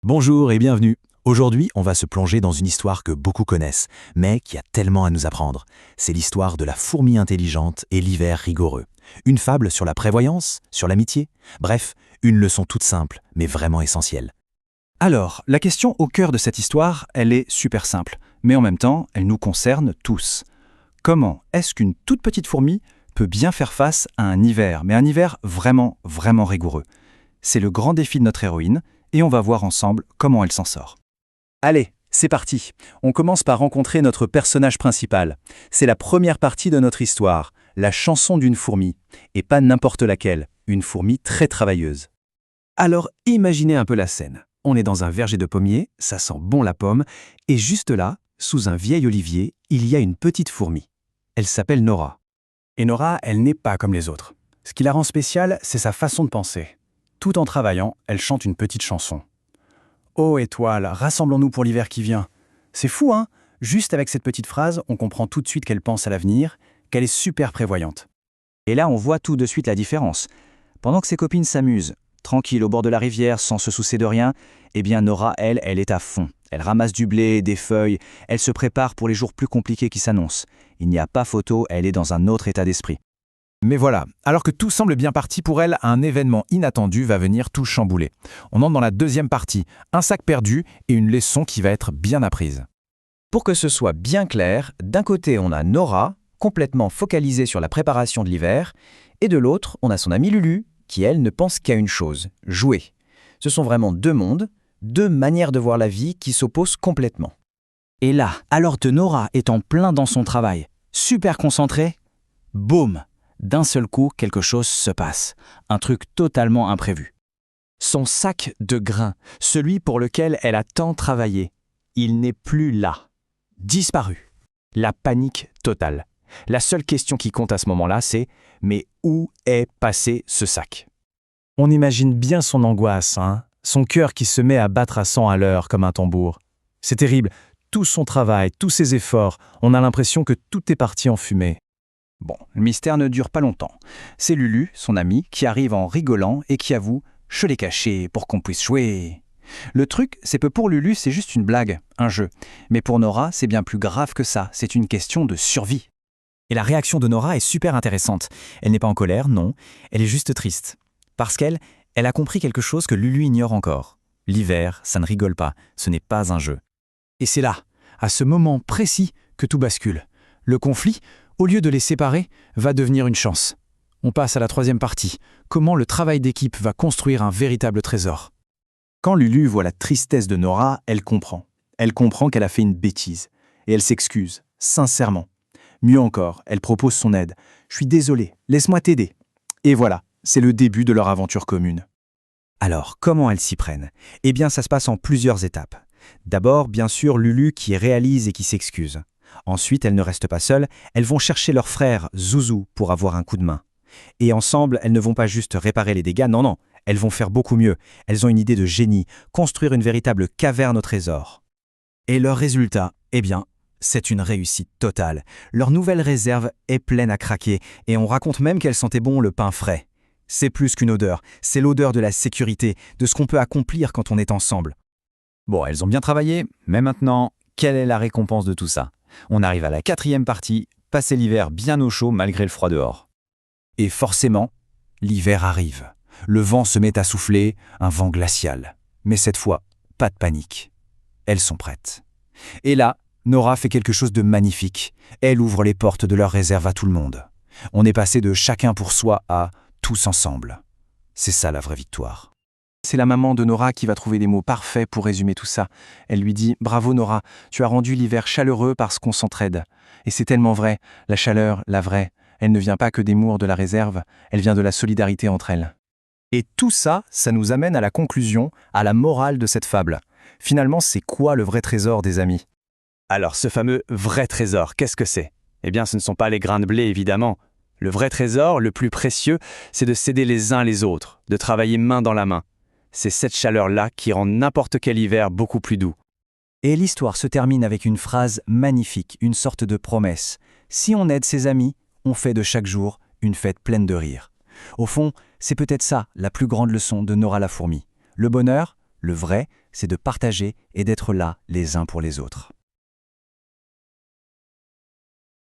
Bonjour et bienvenue. Aujourd'hui, on va se plonger dans une histoire que beaucoup connaissent, mais qui a tellement à nous apprendre. C'est l'histoire de la fourmi intelligente et l'hiver rigoureux. Une fable sur la prévoyance, sur l'amitié, bref, une leçon toute simple, mais vraiment essentielle. Alors, la question au cœur de cette histoire, elle est super simple, mais en même temps, elle nous concerne tous. Comment est-ce qu'une toute petite fourmi peut bien faire face à un hiver, mais un hiver vraiment, vraiment rigoureux? C'est le grand défi de notre héroïne, et on va voir ensemble comment elle s'en sort. Allez, c'est parti. On commence par rencontrer notre personnage principal. C'est la première partie de notre histoire, la chanson d'une fourmi, et pas n'importe laquelle, une fourmi très travailleuse. Alors, imaginez un peu la scène. On est dans un verger de pommiers, ça sent bon la pomme, et juste là, sous un vieil olivier, il y a une petite fourmi. Elle s'appelle Nora. Et Nora, elle n'est pas comme les autres. Ce qui la rend spéciale, c'est sa façon de penser. Tout en travaillant, elle chante une petite chanson. Ô étoile, rassemblons-nous pour l'hiver qui vient. C'est fou, hein? Juste avec cette petite phrase, on comprend tout de suite qu'elle pense à l'avenir, qu'elle est super prévoyante. Et là, on voit tout de suite la différence. Pendant que ses copines s'amusent, tranquilles au bord de la rivière, sans se soucier de rien, eh bien Nora, elle est à fond. Elle ramasse du blé, des feuilles, elle se prépare pour les jours plus compliqués qui s'annoncent. Il n'y a pas photo, elle est dans un autre état d'esprit. Mais voilà, alors que tout semble bien parti pour elle, un événement inattendu va venir tout chambouler. On entre dans la deuxième partie, un sac perdu et une leçon qui va être bien apprise. Pour que ce soit bien clair, d'un côté on a Nora, complètement focalisée sur la préparation de l'hiver, et de l'autre on a son amie Lulu, qui elle ne pense qu'à une chose, jouer. Ce sont vraiment deux mondes, deux manières de voir la vie qui s'opposent complètement. Et là, alors que Nora est en plein dans son travail, super concentrée, boum! D'un seul coup, quelque chose se passe. Un truc totalement imprévu. Son sac de grains, celui pour lequel elle a tant travaillé, il n'est plus là. Disparu. La panique totale. La seule question qui compte à ce moment-là, c'est « mais où est passé ce sac ?» On imagine bien son angoisse, hein? Son cœur qui se met à battre à 100 à l'heure comme un tambour. C'est terrible. Tout son travail, tous ses efforts, on a l'impression que tout est parti en fumée. Bon, le mystère ne dure pas longtemps. C'est Lulu, son amie, qui arrive en rigolant et qui avoue « je l'ai caché pour qu'on puisse jouer ». Le truc, c'est que pour Lulu, c'est juste une blague, un jeu. Mais pour Nora, c'est bien plus grave que ça, c'est une question de survie. Et la réaction de Nora est super intéressante. Elle n'est pas en colère, non, elle est juste triste. Parce qu'elle a compris quelque chose que Lulu ignore encore. L'hiver, ça ne rigole pas, ce n'est pas un jeu. Et c'est là, à ce moment précis, que tout bascule. Le conflit, au lieu de les séparer, va devenir une chance. On passe à la troisième partie. Comment le travail d'équipe va construire un véritable trésor. Quand Lulu voit la tristesse de Nora, elle comprend. Elle comprend qu'elle a fait une bêtise. Et elle s'excuse, sincèrement. Mieux encore, elle propose son aide. « Je suis désolée, laisse-moi t'aider. » Et voilà, c'est le début de leur aventure commune. Alors, comment elles s'y prennent? Eh bien, ça se passe en plusieurs étapes. D'abord, bien sûr, Lulu qui réalise et qui s'excuse. Ensuite, elles ne restent pas seules, elles vont chercher leur frère, Zouzou, pour avoir un coup de main. Et ensemble, elles ne vont pas juste réparer les dégâts, non, elles vont faire beaucoup mieux. Elles ont une idée de génie, construire une véritable caverne au trésor. Et leur résultat, eh bien, c'est une réussite totale. Leur nouvelle réserve est pleine à craquer, et on raconte même qu'elle sentait bon le pain frais. C'est plus qu'une odeur, c'est l'odeur de la sécurité, de ce qu'on peut accomplir quand on est ensemble. Bon, elles ont bien travaillé, mais maintenant, quelle est la récompense de tout ça? On arrive à la quatrième partie, passer l'hiver bien au chaud malgré le froid dehors. Et forcément, l'hiver arrive. Le vent se met à souffler, un vent glacial. Mais cette fois, pas de panique. Elles sont prêtes. Et là, Nora fait quelque chose de magnifique. Elle ouvre les portes de leur réserve à tout le monde. On est passé de chacun pour soi à tous ensemble. C'est ça la vraie victoire. C'est la maman de Nora qui va trouver les mots parfaits pour résumer tout ça. Elle lui dit « Bravo Nora, tu as rendu l'hiver chaleureux parce qu'on s'entraide. » Et c'est tellement vrai, la chaleur, la vraie, elle ne vient pas que des mours de la réserve, elle vient de la solidarité entre elles. Et tout ça, ça nous amène à la conclusion, à la morale de cette fable. Finalement, c'est quoi le vrai trésor des amis? Alors, ce fameux vrai trésor, qu'est-ce que c'est? Eh bien, ce ne sont pas les grains de blé, évidemment. Le vrai trésor, le plus précieux, c'est de s'aider les uns les autres, de travailler main dans la main. C'est cette chaleur-là qui rend n'importe quel hiver beaucoup plus doux. Et l'histoire se termine avec une phrase magnifique, une sorte de promesse. Si on aide ses amis, on fait de chaque jour une fête pleine de rire. Au fond, c'est peut-être ça la plus grande leçon de Nora la fourmi. Le bonheur, le vrai, c'est de partager et d'être là les uns pour les autres.